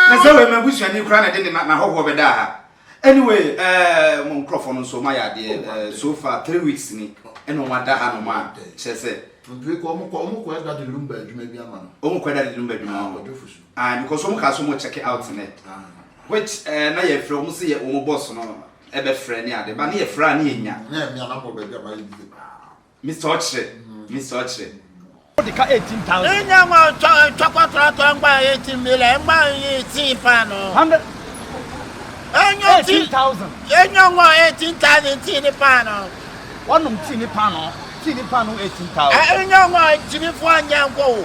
Na say we mabusu ani kra na de na hoho be da ha. Anyway, mo microphone so my ade so far 3 weeks ni e no ma da ha no ma che se. Because omo da the room bedroom bi ama no. Omo kweda the room bedroom. Because omo ka so mo check it out net. Which na ye frɛ omo se ye omo boss no e be frɛ ni ade ba na ye frɛ na ye nya. Na me anabo be bia ba yi. Mr. Ochre. The car 18,000. Enya mo chokotro to ngba 18 million, ngba 18 pa no. 100. Enyo 18,000. Enyo mo 18,000 tin pa no. One of tin pa no. Tin pa no 18,000. Enyo mo jibi fo anya nko.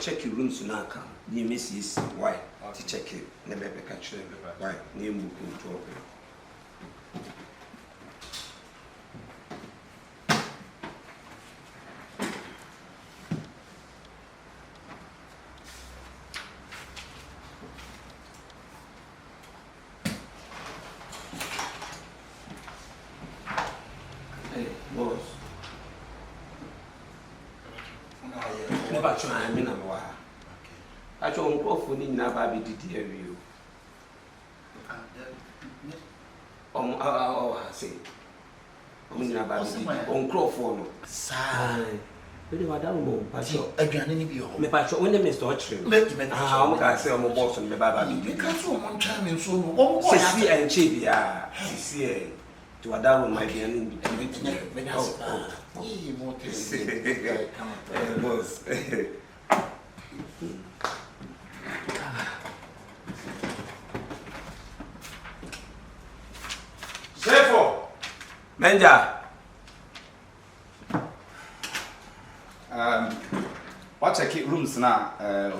Check your rooms now. You miss is why to check it. Never catch them. Why? Name book to open. Hey, boss. Never try me na wa. I told Komfo ni na ba be didi awie o. Say. Ni na ba be didi. Komfo no. Sa. We dey madam mo. Pacho, aduane ni bi ho. Me pacho when them Mr. Ochre. O ka say o mo boss me ba be didi. Because o mo try me so no. O mo boy. Sisi en che bia. Sisi e. To adawo my aduane ni bi. Boss. Shifo. Menja. What check it rooms na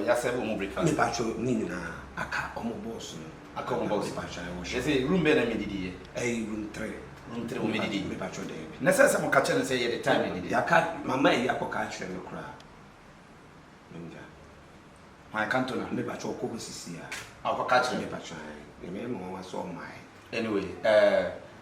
ya say we mo breakfast. Me pacho ni na aka omo boss no. Aka omo boss pacho e wo. They say room be na me didi e. Room 3. Room 3 me didi. Me pacho dey. Na say mo ka che say ye the time me didi. Ya ka mama e akoka kire me kra. Menja. My canton me pacho ko sisi ya. Akoka kire me pacho. Me mo wa so my. Anyway,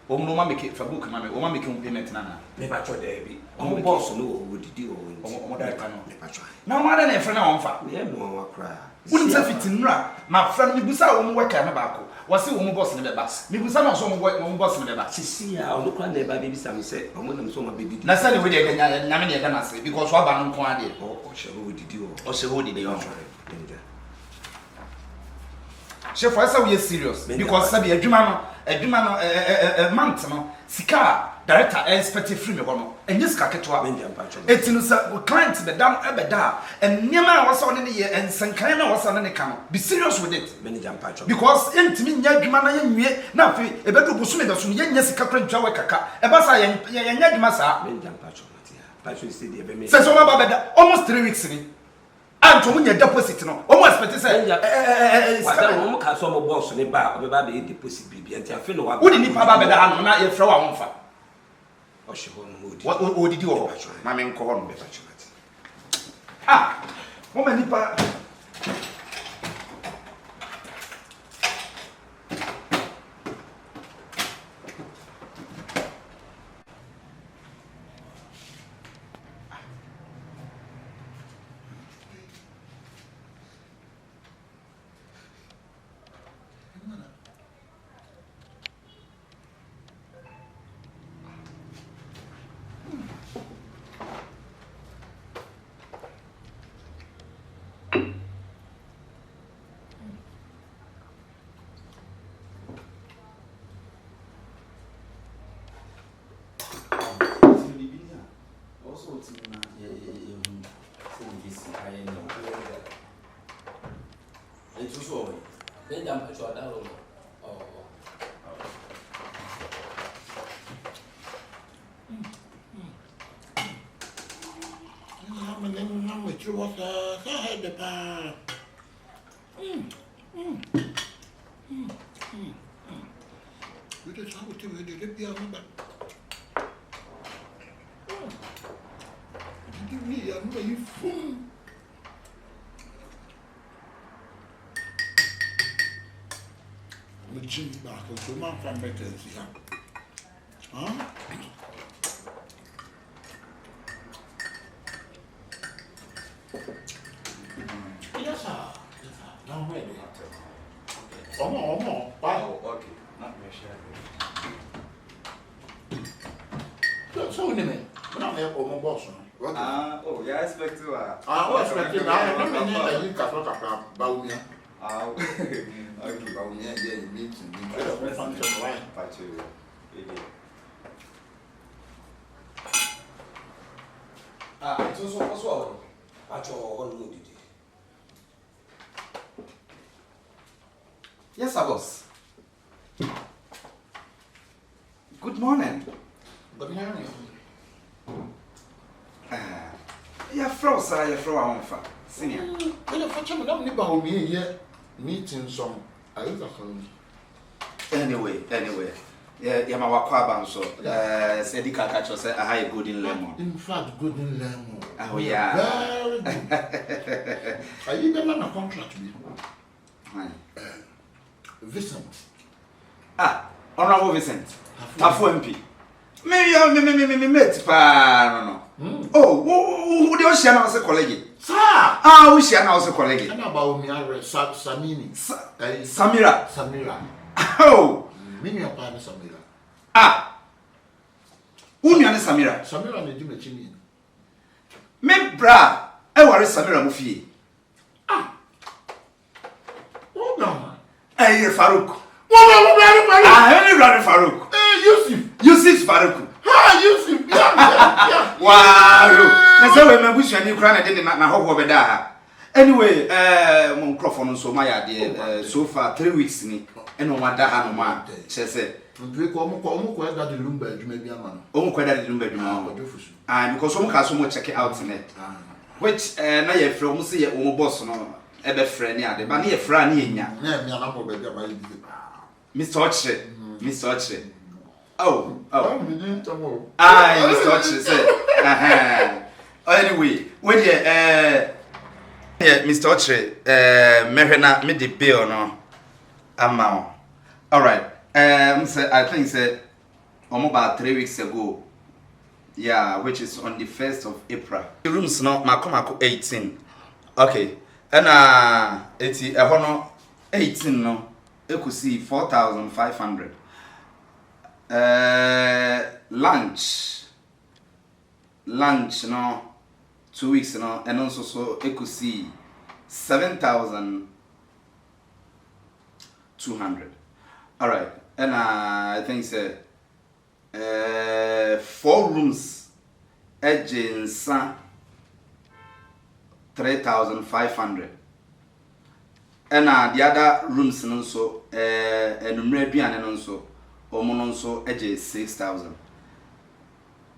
no ma make for book ma me o ma make payment na me pacho dey bi. Omo boss no wo didi o. Omo da ka no. Me pacho. Na ma da na e friend na won fa. Me mo wa kra. Wouldn't say fit nra ma friend me busa wo mo worker na ba ko. Wo say wo mo boss ne be ba. Me busa na so mo boss ne be ba. Sisi ya o kra na e ba be bisa me say omo nam so ma be didi. Na say ne we dey nya me ne da na say because wa ba no nko ade. O she wo didi o. O she wo didi o. Shifo esa we serious because sabi adwuma no month no sika director expect free me hono enye sika ketwa etinu sa client be dam e da enema na wasa ne ye ensankan na wasa ne ka no be serious with it manager mpacho because entimi nya adwuma na yenwie na afi e bedu busu me da so yenye sika kra ntwa we kaka e ba sa yenye adwuma sa manager mpacho pacho say dey be me say so ma ba da almost 3 weeks ni anto munya deposit no o mo expect say wada mo ka so mo boss ne ba o be ba be deposit bibi anti afi no wa wo ni nipa ba be da ha no na ye fra wa wonfa o she ho no odi o didi o ma me nko ho no be fa chimati mo ma nipa Machine back, so my family can see her. Huh? Yes, sir. Now, where do you have to? Oh, wow. Okay. Not me share. So, wait a minute. We're not there for my boss. Oh, yeah, I expect to. I was expecting I you can talk about me. Okay. About me, yeah, you meet me. It's also yes, sir, boss. Good morning. Good morning. You're from, sir. You're from our home, senior. When you fetch me, don't about me here. Meeting some. I was Anyway. Yeah, my wakwa so. Said the catcher said I had a good in lemon. In fact, good in lemon. Oh, yeah. Very good. Are you the man a contract me? Vincent. Honorable Vincent. Tafu MP. Me mate pa no. Oh, who the ocean house colleague? Sir. Ocean house colleague. And about me, I read Samini. Samira. Oh. Me your partner Samira. Unyane Samira. Samira ne di chini. Me bra, e ware Samira mu fie. Oh no. Farouk. What Farouk. Yusuf Farouk. Yusuf. Yeah. Wow. Na say we mabusu ani kra na de na hoho beda ha. Anyway, mo microphone so my ade so far 3 weeks ni eno wada ha no ma chese. Ntu ko mo da de lumba adwuma bi ama no. O mo kweda de lumba adwuma. Because o mo ka so mo check out net. Which na ye frɛ mo se ye o mo boss no e be frɛ ni ade ba na ye frɛ na ye nya. Na me ana mo be bi ama yi. Mr. Ochre. Oh. Mr. Ochre say. Anyway, when Mr. Ochre, Merena made the bill no amount. All right. I think say about 3 weeks ago. Yeah, which is on the 1st of April. The rooms no Makomako 18. Okay. And it's a 18 no. You could see 4,500. Lunch no 2 weeks no, and also so you could see 7,200. All right, and I think say 4 rooms, agents 3,500. And the other rooms and also aduane and also omononso eje 6,000.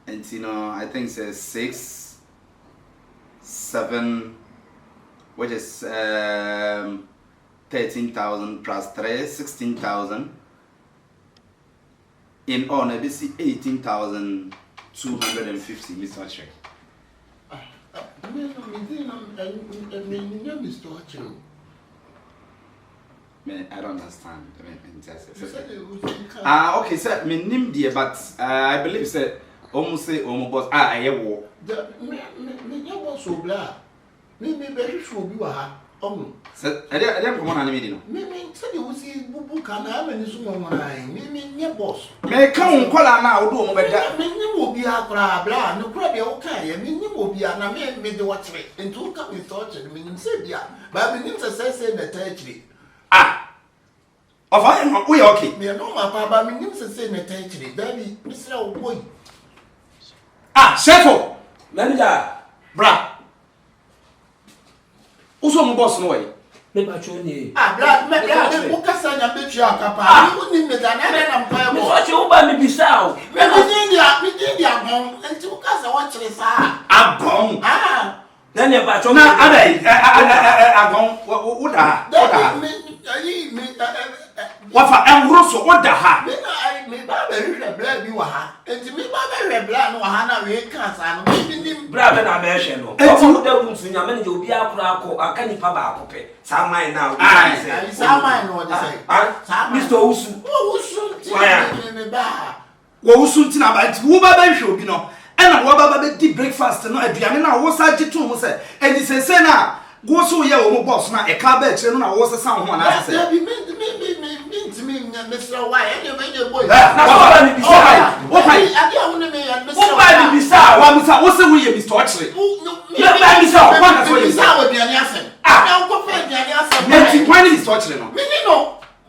And I think it's 6, 7, which is 13,000 plus 3, 16,000. In all, maybe 18,250, Mr. Ochre. I don't understand. Okay, sir. Me name dear, but I believe sir. Almost say boss. I war. Me boss so blah. Me very sure be wa. Sir, I don't come on me. Me say you see bubu kana me ni so mo nai. Me boss. Me come call na wo do mo beda. Me obi akra blah. No kra be o kan ye. Me obi na me de watchre. Ntu ka me touch me nim say bia. Ba me nim say na touchre. Of I am we okay. Me no ma papa me nim say na touchre. Baby, me say o boy. Shifo. Manager. Bra. Uso mo boss no way. Me ba choni. Bra, me kasa nya be twa kapa. Me nim me da na na mpa mo. So che wo ba me bisa o. Me di agon. Enti wo kasa wo kire sa. Agon. Na ne ba choni. Na adai agon wo da. Wafa engroso oda ha. Me ba be bra bi wa ha. Enti me ba be bra no wa ha na we kan sa no. Me bra be na me hwe no. Omo da wu nsu nyame ne obi akura akọ aka nipa ba akọpe. Sa man na obi say. Sa man no dey say. Mr. Owusu. Owusu me ba. Wo wusu ntina ba nti wo ba hwe obi no. Ena wo ba be di breakfast no aduane na wo sa gitu mo say. Eni sese na go so ye wo mo boss na e ka ba kire no na wo sesa ho na say. Mr. Why? Boy. Na so ni bisa. Wo pai. Ade a wona me ya Mr. Wo pai ni bisa. Wa bisa wo se wo ye Mr. Ochre. Ya ba bisa o kwa na so ye bisa. Wo biane asem. Na ko fa biane asem. Na ti kwa ni Mr. Ochre no. Me ni no.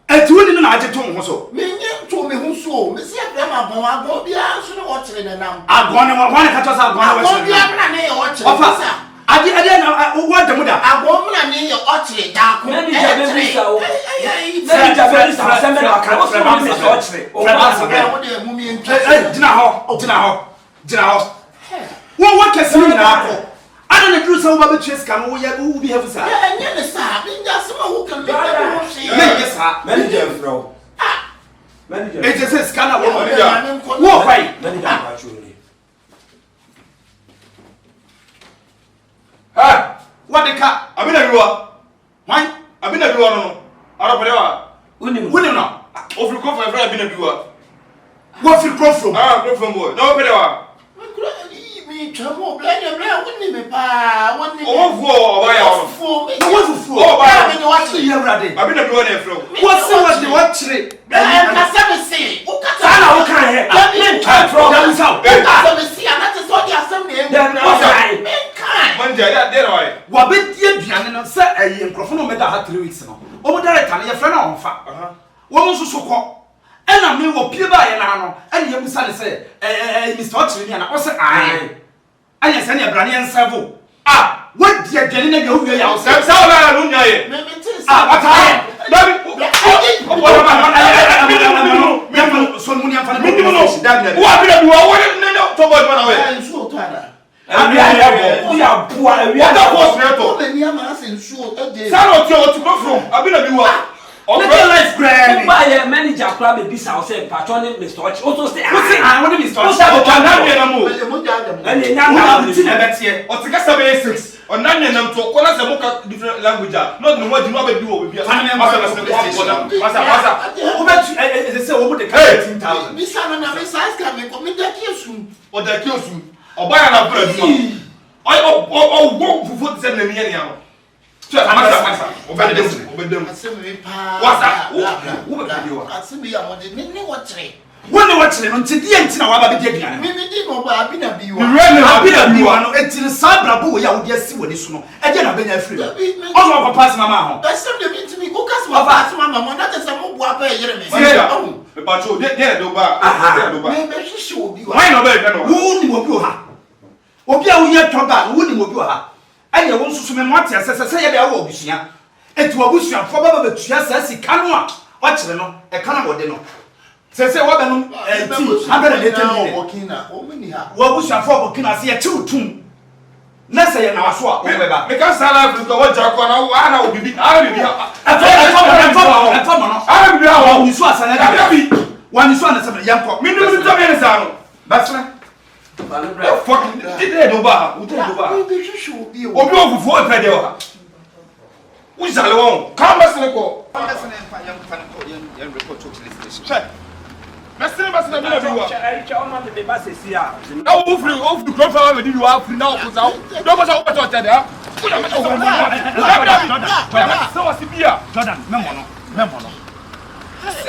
Eti wo ni na age to ho so. Me nye to me ho so. Me se abra ma bon ago bia so ne Ochre ne nam. Agon ne mo ka to sa agon na Ago bia na ne Ochre. Ofa. Ade na wo da mu da. Ago na ne Ochre da ko. Me ni jabe bisa o. Me ni jabe bisa se me na ka o so Mr. Ochre. O ba so wo de mu mi ntwa. Dina ho. Wo kesi ni na akọ. Ana na duru sa wo ba betue sika no wo ye wo bi have sa. Ya enye ne sa. Me nya se ma wo kan me ko shi. Me ye sa. Manager fro. Manager. E je se sika na wo manager. Wo pai. Manager ba chu ni. Ha! What the car? Abina biwa. Why? Abina biwa no. Ara pelewa. Wuni no. Ofri Komfo e fra abina biwa. Wo feel Komfo? Ah, Komfo boy. No pelewa. Me chamo blanya woni me pa. Woni. O fu o ba ya o. Fu. O ba ya. Me watch you brother. Abina biwa na e fra. Wo se what the watch re. Ka se me say. O ka Sana wo kan he. Me kan from. Dem sa. Ka se me see ana te so di asem na e. Dem no. Me kan. Manja ya dey na why. Wa be die duane no se eye nkrofo no me da ha 3 weeks no. O mo director na ye fra na on fa. Wo mo so ko. Ena me wo pie ba ye na no. Ena ye musa ne se Mr. Ochre ni na o se ai. Anya se ne brane en servo. Ah, what die dwane na ga huwe ya o se. Sa o na no nya ye. Me tin Ah, what ai. Baby. O wa ma na so mu ni amfa na. Wo abi na duwa wo ne no to boy na we. Nsuo to ana. Abi ya bo. Ya bua wi ada force me to. O be ni ama ase nsuo ede. Sa no ti o ti go from. Abi na bi wa. O be life grand. Ba ye manager kura be bisa o se patron Mr. Ochre. O to say ah. What say ah, what Mr. Ochre? O ta na me na mo. Me mo ja dem. Eni nya Una na ti na betie. O ti ka 76. O na me na to ko na se mo ka different language. Not no what you know be do o be bia. Masa. O be tu say o mo de 18,000. Mi sa na me sa ska me ko me da ki osun. O da ki osun. O ba ya na bra du. O wo fufu ti se na mi ye ni ya. Masa. O be dem. Asem me pa. Wasa. Wo be bi wa. Asem ya mo de me ni Ochre. Wone Ochre no nti die nti na wa ba be die aduane. Me di no ba abi na bi wa. Abina biwa no enti sa brabo wo ya wo de asi woni so no e je na benya afiri o so papa mama ho Asem de mi ntimi go kas ma ba mama mo na te se mo bua pa yere me. me pacho de do ba Me hwehwe obi wa. why no be no wo ni mo bi o ha obi a wo ye toba wo ni mo bi o ha anya wo nsusu me mo ate asese ye be wo obusua enti wo obusua fo ba betua sa sika no a Ochre no e kana wo de no sese wo be no ti abere de temi Burkina o me ni ha. wo obusua fo Burkina se ye tirutum na se ye na waso a wo be ba me ka sala Africa wo jako na wo ana obibi ara bibi ha afa mo ara bibi ha wo ni so asana da bi wani so ana se me yanko me no to me nsa no basra fucking did do ba wo do ba Me hwehwe obi o. obi ofufu o pede o ha wo jale won ka basne ko basne pa yanko ko yan report to police station check basne me na biwa o ma me ba se si a. na wo free Komfo wa di wa free na wo ko sa do ko sa wo beto tede ha wo na me so wa si bia Jordan me mo no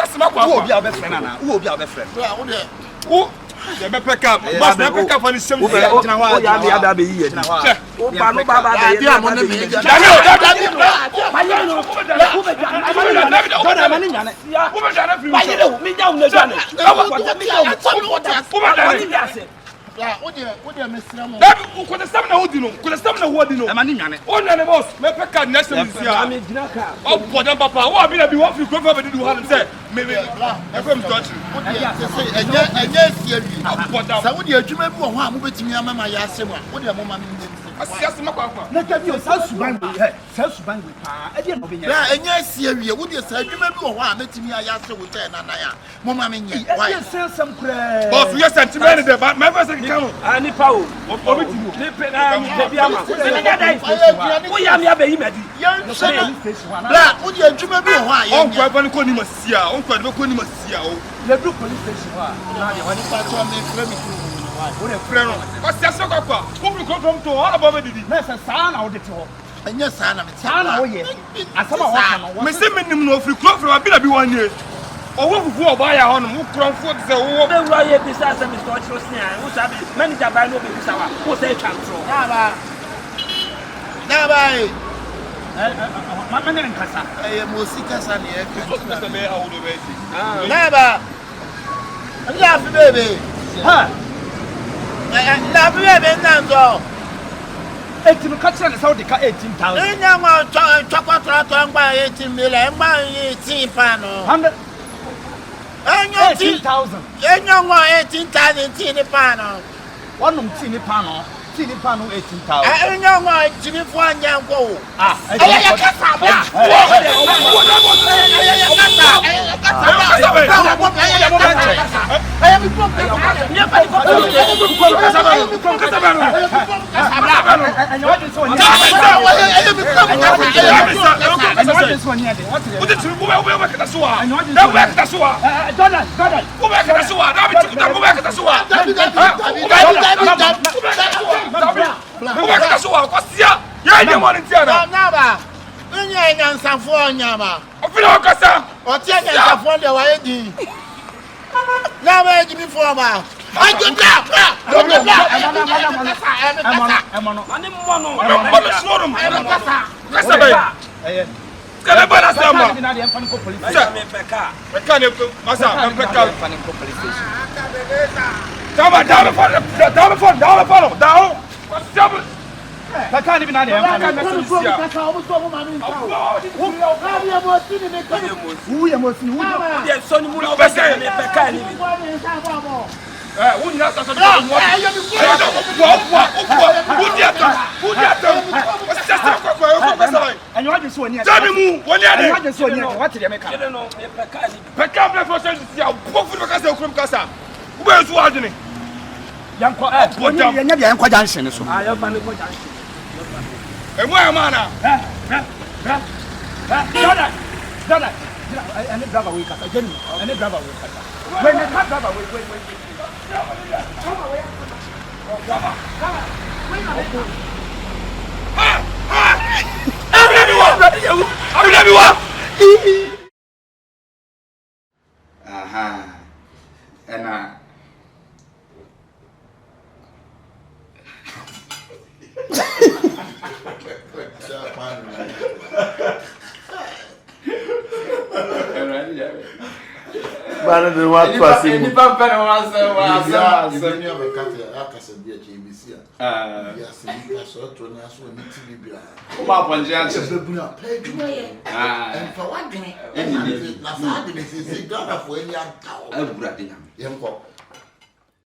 asema kwa wo obi a be friend na wo obi a be friend Bra wo de. wo de be peka boss na peka for the same thing Jina wa ya me ada be yi. O pa no baba be yi. Ya mo ne me. Ya wo de me sira mo. Dabi ko de stamina ho di no e ma ni nwane o nwane boss me peka next time see a Me jina ka. o bodan papa wo abi na bi wo fi Komfo be di ho han say me e fam to Ochre Wo de se enye sie wi. bodan Sa wo de adwuma bi wo ho a mo betimi amama ya asem a wo de mo ma me Asiasi makwa. Na ka bi o sa suban we he. Sa suban we pa. E dey no be nya. Na enya asie wie, wo dey sa adwuma bi wo ho a metimi ayase wo kyɛ na ya. Mo ma me nye. Why? Yes, some kra. Boss, yes, sentiment de ba. My person can. Ani pa o. Obi ti mo. Ne pe na mi pe bi ama. Se ne ga dai. Wo ya mi abeyi medi. Yan se bla, wo dey adwuma bi wo ho a ye. On kwa ba ni ko ni masia. On kwa de ko ni masia o. Le do police station wa. Na de wani pa to me frɛ me tu. Wo de frɛ no. Asiasi makwa. Ko bi ko from to all about didi. Na se sa na wo de te ho. Anya sa na me te. Sa na wo ye. Asama wo ka no. Me se menim no free club from abi na bi wan ye. Owo fufu oba ya hono mu kronfo de se wo be wura ye bi sa se Mr. Ochrosia. Wo sabi manager ba no be bi sa wa. Wo say tantro. Na ba e. Ma mene nkasa. Mo sika sa ne e ka. so se me awo do be si. Na ba. Anya fi bebe. Ha. Na fi bebe na nzo. Etimi ka kire ne sa wo de ka 18,000. Enya mo chakwatora to ngba 18 million, ngba 18 pa no. 100 Enya 18,000. Enya mo 18,000 tin pa no. Wonum ti ni pa no. Ti ni pa no 18,000. Enya mo jimi fu anya nko. Ah, Aya kasa bla. Enya nyansafo nyama. Ofina okasa. Oti nyansafo de wa edi. Na ba ejimi fo ma. Ajuda. Emono. Ani mo no. Mo snorum. Kasa ba. Kala bana sama. Na de mfani ko police. Me peka. Peka ne masa peka. Mfani ko police station. Akabenezer. Tama down. Down. What's Peka ni bi na de mfani. Wu ye mo si wu. Ye so ni mu no be say me peka ni bi. Who you not so much? And you want to so near. Tell me who? When you are just so near. What did you make? Kede no me peka ni bi. Peka me for say you are bofu because you come kasa. Who be so hard ni? Yanko nya bia yanko junction so. Ah, yo fa me ko jan. Emu amana. Dada. Any driver we kasa. Any driver we kasa. When the car driver wait. Aha. Ena. Bana de wa twasi mu. Ni pa pere wa se Ni o bekate akase bia KBC a. Ya se ni ka so to na so ni TV bia. O ma ponje an che. Bebu na play dwuma ye. En fa wadwene. Na fa de se se dada fo ani anta o. Abura de nyam. Yenko.